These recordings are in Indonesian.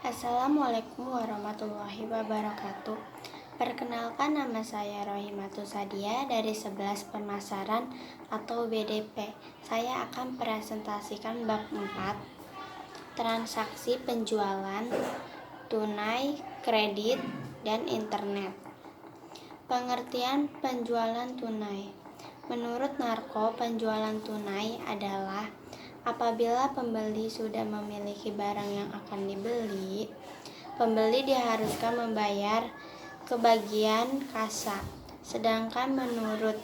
Assalamualaikum warahmatullahi wabarakatuh. Perkenalkan, nama saya Rohimatus Sadia dari 11 Pemasaran atau BDP. Saya akan presentasikan bab 4, transaksi penjualan tunai, kredit, dan internet. Pengertian penjualan tunai. Menurut Narko, penjualan tunai adalah apabila pembeli sudah memiliki barang yang akan dibeli, pembeli diharuskan membayar ke bagian kasa. Sedangkan menurut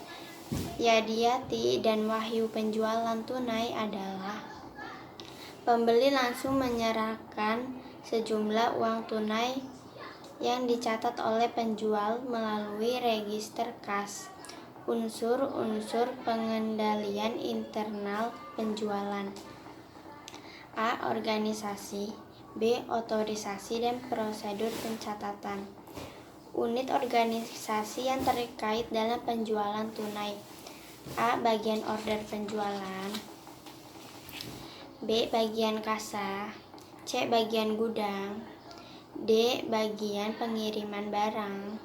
Yadiati dan Wahyu, penjualan tunai adalah pembeli langsung menyerahkan sejumlah uang tunai yang dicatat oleh penjual melalui register kas. Unsur-unsur pengendalian internal penjualan: A. Organisasi, B. Otorisasi dan prosedur pencatatan. Unit organisasi yang terkait dalam penjualan tunai: A. Bagian order penjualan, B. Bagian kasa, C. Bagian gudang, D. Bagian pengiriman barang,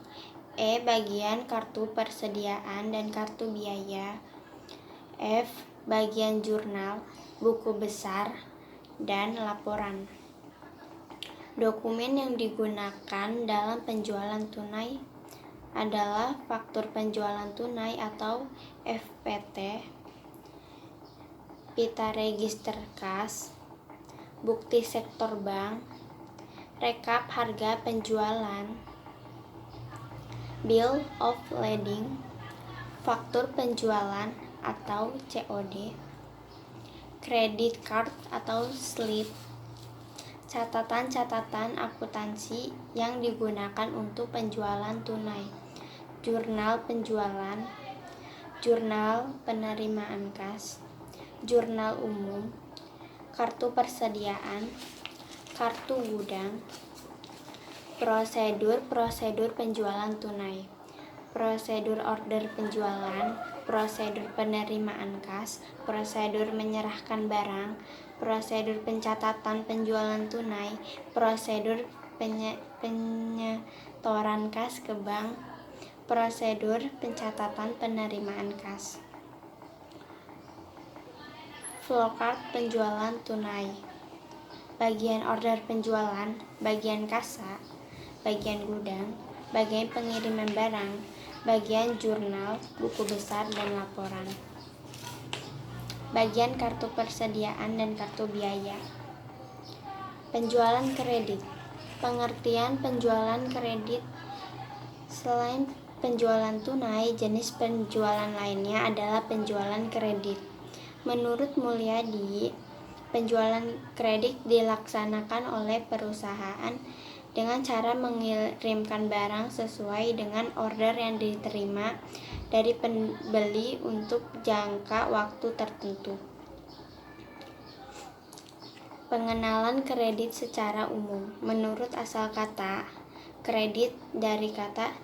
E. Bagian kartu persediaan dan kartu biaya, F. Bagian jurnal, buku besar, dan laporan. Dokumen yang digunakan dalam penjualan tunai adalah faktur penjualan tunai atau FPT, pita register kas, bukti sektor bank, rekap harga penjualan, bill of lading, faktur penjualan atau COD, credit card atau slip, catatan-catatan akuntansi yang digunakan untuk penjualan tunai, jurnal penjualan, jurnal penerimaan kas, jurnal umum, kartu persediaan, kartu gudang. Prosedur penjualan tunai: prosedur order penjualan, prosedur penerimaan kas, prosedur menyerahkan barang, prosedur pencatatan penjualan tunai, prosedur penyetoran kas ke bank, prosedur pencatatan penerimaan kas. Flowchart penjualan tunai: bagian order penjualan, bagian kasa, bagian gudang, bagian pengiriman barang, bagian jurnal, buku besar, dan laporan. Bagian kartu persediaan dan kartu biaya. Penjualan kredit. Pengertian penjualan kredit: selain penjualan tunai, jenis penjualan lainnya adalah penjualan kredit. Menurut Mulyadi, penjualan kredit dilaksanakan oleh perusahaan dengan cara mengirimkan barang sesuai dengan order yang diterima dari pembeli untuk jangka waktu tertentu. Pengenalan kredit secara umum. Menurut asal kata kredit dari kata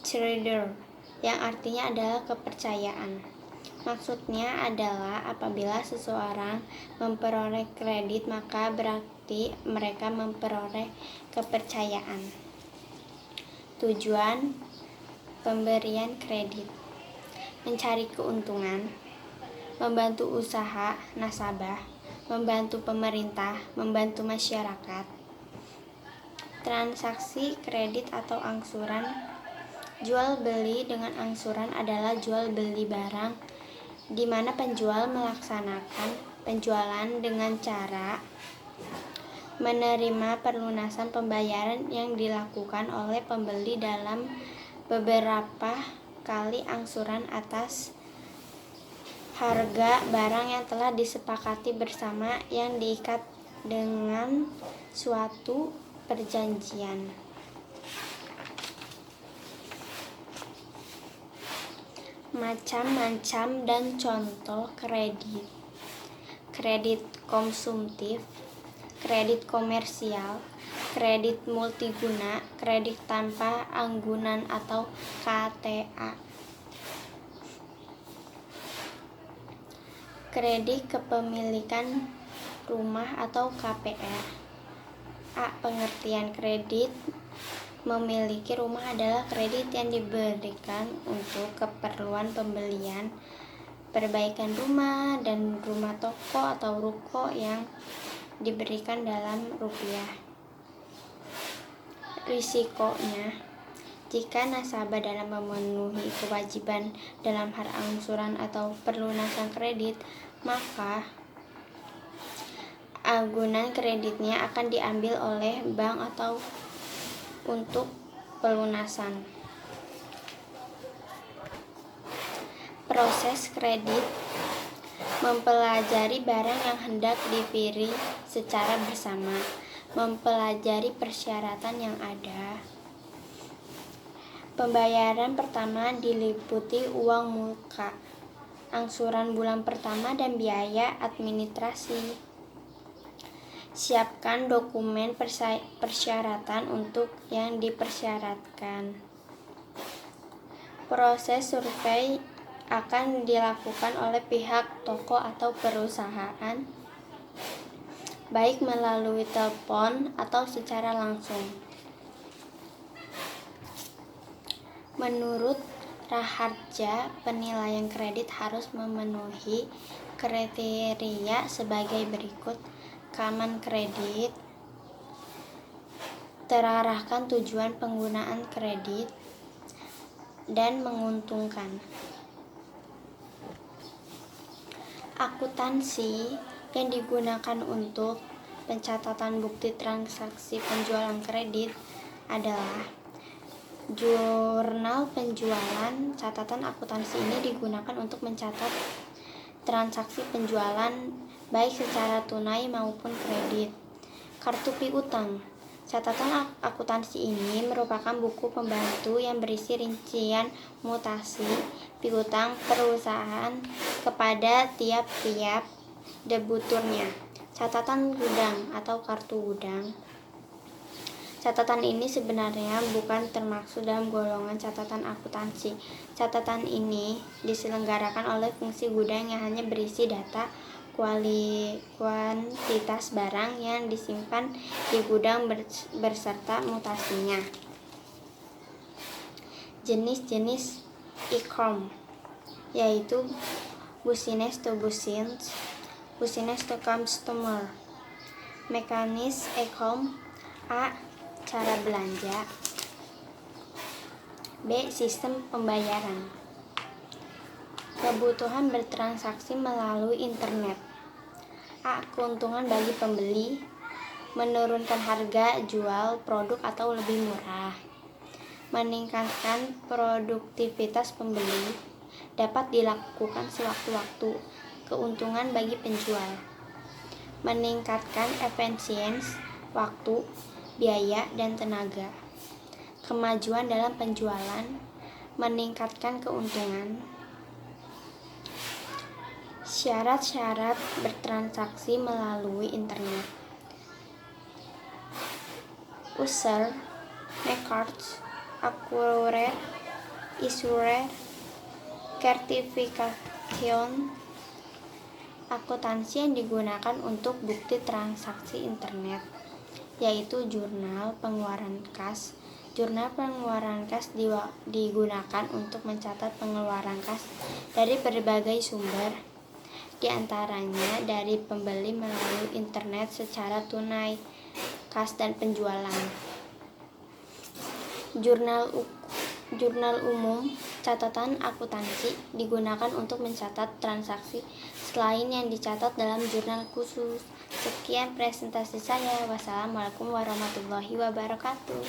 creditor yang artinya adalah kepercayaan. Maksudnya adalah apabila seseorang memperoleh kredit, maka berarti mereka memperoleh kepercayaan. Tujuan pemberian kredit: mencari keuntungan, membantu usaha nasabah, membantu pemerintah, membantu masyarakat. Transaksi kredit atau angsuran. Jual beli dengan angsuran adalah jual beli barang di mana penjual melaksanakan penjualan dengan cara menerima pelunasan pembayaran yang dilakukan oleh pembeli dalam beberapa kali angsuran atas harga barang yang telah disepakati bersama yang diikat dengan suatu perjanjian. Macam-macam dan contoh kredit: kredit konsumtif, kredit komersial, kredit multiguna, kredit tanpa anggunan atau KTA. Kredit kepemilikan rumah atau KPR. A. Pengertian kredit memiliki rumah adalah kredit yang diberikan untuk keperluan pembelian, perbaikan rumah, dan rumah toko atau ruko yang diberikan dalam rupiah. Risikonya, jika nasabah dalam memenuhi kewajiban dalam hal angsuran atau pelunasan kredit, maka agunan kreditnya akan diambil oleh bank atau untuk pelunasan. Proses kredit mempelajari barang yang hendak dibeli secara bersama, mempelajari persyaratan yang ada. Pembayaran pertama diliputi uang muka, angsuran bulan pertama, dan biaya administrasi. Siapkan dokumen persyaratan untuk yang dipersyaratkan. Proses survei akan dilakukan oleh pihak toko atau perusahaan, baik melalui telepon atau secara langsung. Menurut Raharja, penilaian kredit harus memenuhi kriteria sebagai berikut: aman kredit, terarahkan tujuan penggunaan kredit, dan menguntungkan. Akuntansi yang digunakan untuk pencatatan bukti transaksi penjualan kredit adalah jurnal penjualan. Catatan akuntansi ini digunakan untuk mencatat transaksi penjualan baik secara tunai maupun kredit. Kartu piutang. Catatan akuntansi ini merupakan buku pembantu yang berisi rincian mutasi piutang perusahaan kepada tiap-tiap debiturnya. Catatan gudang atau kartu gudang. Catatan ini sebenarnya bukan termasuk dalam golongan catatan akuntansi. Catatan ini diselenggarakan oleh fungsi gudang yang hanya berisi data kuantitas barang yang disimpan di gudang berserta mutasinya. Jenis-jenis e-com yaitu business to business, business to customer. Mekanis e-com: A. Cara belanja, B. Sistem pembayaran. Kebutuhan bertransaksi melalui internet. A. Keuntungan bagi pembeli, menurunkan harga jual produk atau lebih murah, meningkatkan produktivitas pembeli, dapat dilakukan sewaktu-waktu, keuntungan bagi penjual, meningkatkan efisiensi waktu, biaya, dan tenaga, kemajuan dalam penjualan, meningkatkan keuntungan. Syarat-syarat bertransaksi melalui internet. User, records, accurate, issuer, certification. Akuntansi yang digunakan untuk bukti transaksi internet yaitu jurnal pengeluaran kas. Jurnal pengeluaran kas digunakan untuk mencatat pengeluaran kas dari berbagai sumber, di antaranya dari pembeli melalui internet secara tunai, kas, dan penjualan. Jurnal umum. Catatan akuntansi digunakan untuk mencatat transaksi selain yang dicatat dalam jurnal khusus. Sekian presentasi saya. Wassalamualaikum warahmatullahi wabarakatuh.